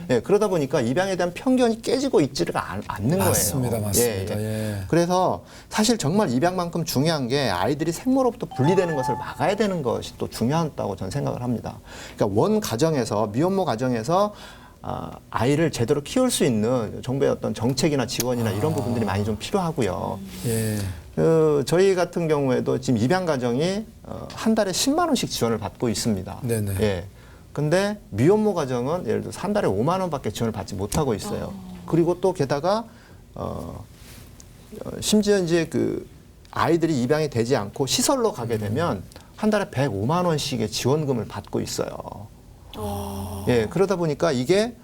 예, 그러다 보니까 입양에 대한 편견이 깨지고 있지를 않는 거예요. 맞습니다. 맞습니다. 예. 예. 그래서 사실 정말 입양만큼 중요한 게 아이들이 생모로부터 분리되는 것을 막아야 되는 것이 또 중요하다고 저는 생각을 합니다. 그러니까 원 가정에서 미혼모 가정에서 아이를 제대로 키울 수 있는 정부의 어떤 정책이나 지원이나 이런 부분들이 많이 좀 필요하고요. 예. 저희 같은 경우에도 지금 입양 가정이 한 달에 10만 원씩 지원을 받고 있습니다. 네네. 예. 근데 미혼모 가정은 예를 들어서 한 달에 5만 원밖에 지원을 받지 못하고 있어요. 그리고 또 게다가 심지어 이제 그 아이들이 입양이 되지 않고 시설로 가게 되면 한 달에 105만 원씩의 지원금을 받고 있어요. 예, 그러다 보니까 이게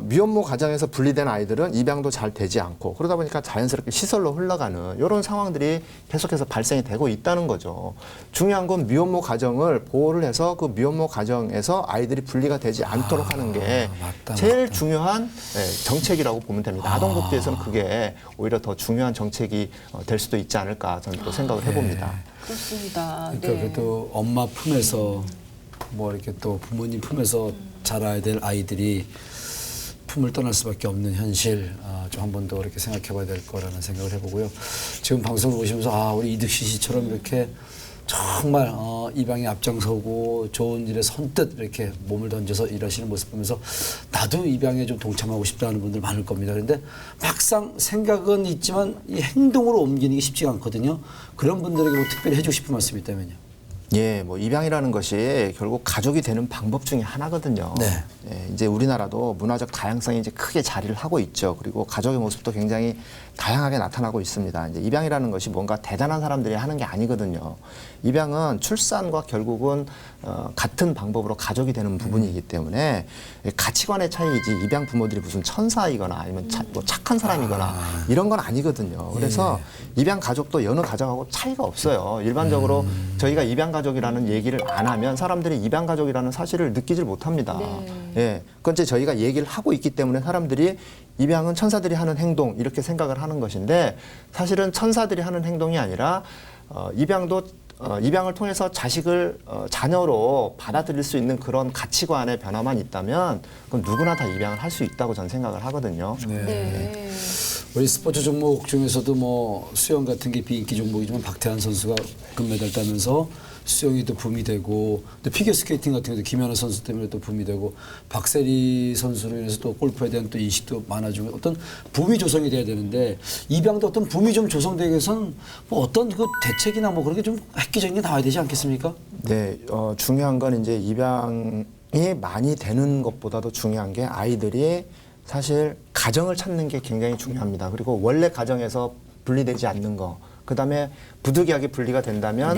미혼모 가정에서 분리된 아이들은 입양도 잘 되지 않고 그러다 보니까 자연스럽게 시설로 흘러가는 이런 상황들이 계속해서 발생이 되고 있다는 거죠. 중요한 건 미혼모 가정을 보호를 해서 그 미혼모 가정에서 아이들이 분리가 되지 않도록 하는 게 제일 중요한 정책이라고 보면 됩니다. 아동복지에서는 그게 오히려 더 중요한 정책이 될 수도 있지 않을까 저는 또 생각을 해봅니다. 그렇습니다. 그러니까 네. 그래도 엄마 품에서 뭐 이렇게 또 부모님 품에서 자라야 될 아이들이 품을 떠날 수밖에 없는 현실 좀 한 번 더 이렇게 생각해봐야 될 거라는 생각을 해보고요. 지금 방송을 보시면서 우리 이득시 씨처럼 이렇게 정말 입양에 앞장서고 좋은 일에 선뜻 이렇게 몸을 던져서 일하시는 모습 보면서 나도 입양에 좀 동참하고 싶다는 분들 많을 겁니다. 그런데 막상 생각은 있지만 이 행동으로 옮기는 게 쉽지가 않거든요. 그런 분들에게 뭐 특별히 해주고 싶은 말씀이 있다면요. 예, 뭐 입양이라는 것이 결국 가족이 되는 방법 중에 하나거든요. 네. 예, 이제 우리나라도 문화적 다양성이 이제 크게 자리를 하고 있죠. 그리고 가족의 모습도 굉장히 다양하게 나타나고 있습니다. 이제 입양이라는 것이 뭔가 대단한 사람들이 하는 게 아니거든요. 입양은 출산과 결국은 같은 방법으로 가족이 되는 부분이기 때문에 가치관의 차이이지 입양 부모들이 무슨 천사이거나 아니면 뭐 착한 사람이거나 이런 건 아니거든요. 그래서 입양 가족도 여느 가족하고 차이가 없어요. 일반적으로 저희가 입양 가족이라는 얘기를 안 하면 사람들이 입양 가족이라는 사실을 느끼질 못합니다. 예, 그건 이제 저희가 얘기를 하고 있기 때문에 사람들이 입양은 천사들이 하는 행동 이렇게 생각을 하는 것인데 사실은 천사들이 하는 행동이 아니라 입양을 통해서 자식을 자녀로 받아들일 수 있는 그런 가치관의 변화만 있다면 그럼 누구나 다 입양을 할 수 있다고 저는 생각을 하거든요. 네. 우리 스포츠 종목 중에서도 뭐 수영 같은 게 비인기 종목이지만 박태환 선수가 금메달 따면서 수영이 또 붐이 되고 또 피겨스케이팅 같은 경우도 김연아 선수 때문에 또 붐이 되고 박세리 선수로 인해서 또 골프에 대한 또 인식도 많아지고 어떤 붐이 조성이 돼야 되는데 입양도 어떤 붐이 좀 조성되기 위해서는 뭐 어떤 그 대책이나 뭐 그런 게 좀 획기적인 게 나와야 되지 않겠습니까? 네, 중요한 건 이제 입양이 많이 되는 것보다도 중요한 게 아이들이 사실 가정을 찾는 게 굉장히 중요합니다. 그리고 원래 가정에서 분리되지 않는 거, 그다음에 부득이하게 분리가 된다면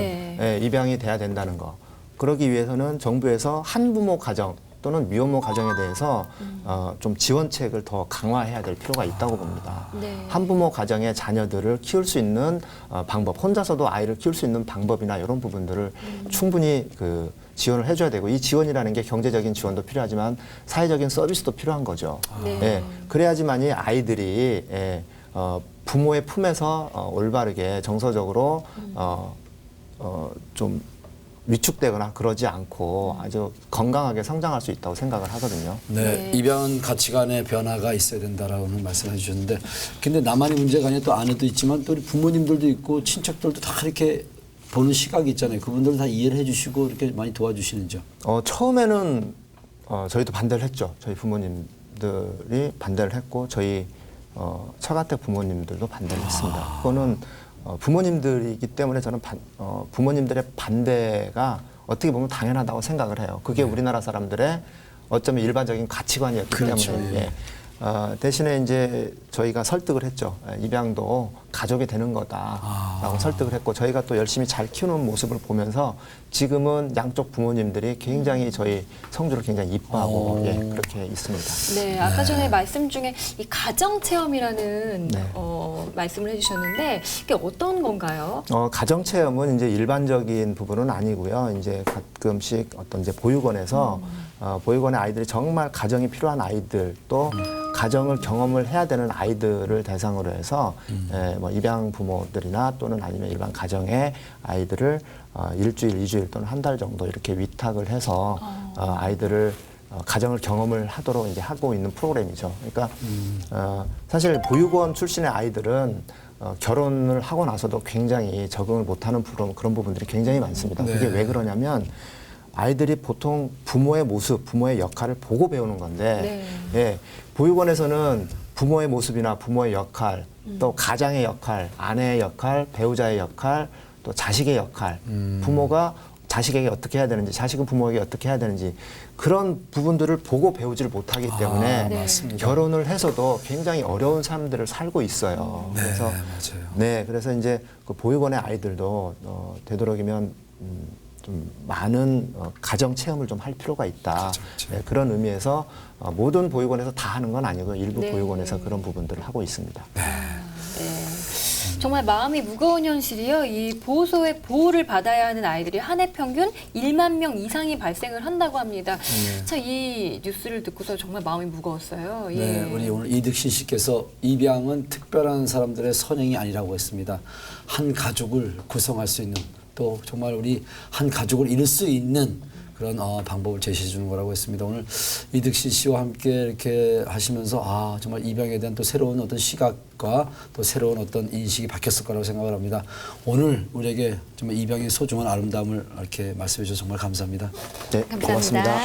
입양이 돼야 된다는 거. 그러기 위해서는 정부에서 한부모 가정 또는 미혼모 가정에 대해서 좀 지원책을 더 강화해야 될 필요가 있다고 봅니다. 한부모 가정의 자녀들을 키울 수 있는 방법, 혼자서도 아이를 키울 수 있는 방법이나 이런 부분들을 충분히 지원을 해줘야 되고 이 지원이라는 게 경제적인 지원도 필요하지만 사회적인 서비스도 필요한 거죠. 예, 그래야지만이 아이들이 부모의 품에서 올바르게 정서적으로 좀 위축되거나 그러지 않고 아주 건강하게 성장할 수 있다고 생각을 하거든요. 네, 입양은 가치관의 변화가 있어야 된다라는 말씀을 해주셨는데, 근데 나만의 문제가 아니라 또 아내도 있지만 또 우리 부모님들도 있고 친척들도 다 이렇게 보는 시각이 있잖아요. 그분들은 다 이해를 해주시고 이렇게 많이 도와주시는죠. 처음에는 저희도 반대를 했죠. 저희 부모님들이 반대를 했고 저희 처가댁 부모님들도 반대를 했습니다. 그거는 부모님들이기 때문에 저는 부모님들의 반대가 어떻게 보면 당연하다고 생각을 해요. 그게 우리나라 사람들의 어쩌면 일반적인 가치관이었기 때문에. 대신에 이제 저희가 설득을 했죠. 입양도 가족이 되는 거다라고 설득을 했고 저희가 또 열심히 잘 키우는 모습을 보면서 지금은 양쪽 부모님들이 굉장히 저희 성주를 굉장히 이뻐하고 그렇게 있습니다. 네, 아까 전에 말씀 중에 이 가정 체험이라는 말씀을 해주셨는데 이게 어떤 건가요? 가정 체험은 이제 일반적인 부분은 아니고요. 이제 가끔씩 어떤 이제 보육원에서 보육원의 아이들이 정말 가정이 필요한 아이들 또 가정을 경험을 해야 되는 아이들을 대상으로 해서 뭐 입양 부모들이나 또는 아니면 일반 가정의 아이들을 일주일, 2주일 또는 한 달 정도 이렇게 위탁을 해서 아이들을 가정을 경험을 하도록 이제 하고 있는 프로그램이죠. 그러니까 사실 보육원 출신의 아이들은 결혼을 하고 나서도 굉장히 적응을 못하는 그런 부분들이 굉장히 많습니다. 네. 그게 왜 그러냐면 아이들이 보통 부모의 모습, 부모의 역할을 보고 배우는 건데 예, 보육원에서는 부모의 모습이나 부모의 역할, 또 가장의 역할, 아내의 역할, 배우자의 역할, 또 자식의 역할, 부모가 자식에게 어떻게 해야 되는지, 자식은 부모에게 어떻게 해야 되는지 그런 부분들을 보고 배우지를 못하기 때문에 맞습니다. 결혼을 해서도 굉장히 어려운 삶들을 살고 있어요. 네, 그래서 맞아요. 네, 그래서 이제 그 보육원의 아이들도 되도록이면 좀 많은 가정 체험을 좀 할 필요가 있다. 가정 체험. 네, 그런 의미에서 모든 보육원에서 다 하는 건 아니고 일부 네. 보육원에서 그런 부분들을 하고 있습니다. 네. 정말 마음이 무거운 현실이요. 이 보호소의 보호를 받아야 하는 아이들이 한 해 평균 1만 명 이상이 발생을 한다고 합니다. 참 이 뉴스를 듣고서 정말 마음이 무거웠어요. 예. 네, 우리 오늘 이득신 씨께서 입양은 특별한 사람들의 선행이 아니라고 했습니다. 한 가족을 구성할 수 있는 또 정말 우리 한 가족을 이룰 수 있는 그런 방법을 제시해 주는 거라고 했습니다. 오늘 이득신 씨와 함께 이렇게 하시면서 정말 입양에 대한 또 새로운 어떤 시각과 또 새로운 어떤 인식이 바뀌었을 거라고 생각을 합니다. 오늘 우리에게 정말 입양의 소중한 아름다움을 이렇게 말씀해 주셔서 정말 감사합니다. 네, 감사합니다. 고맙습니다.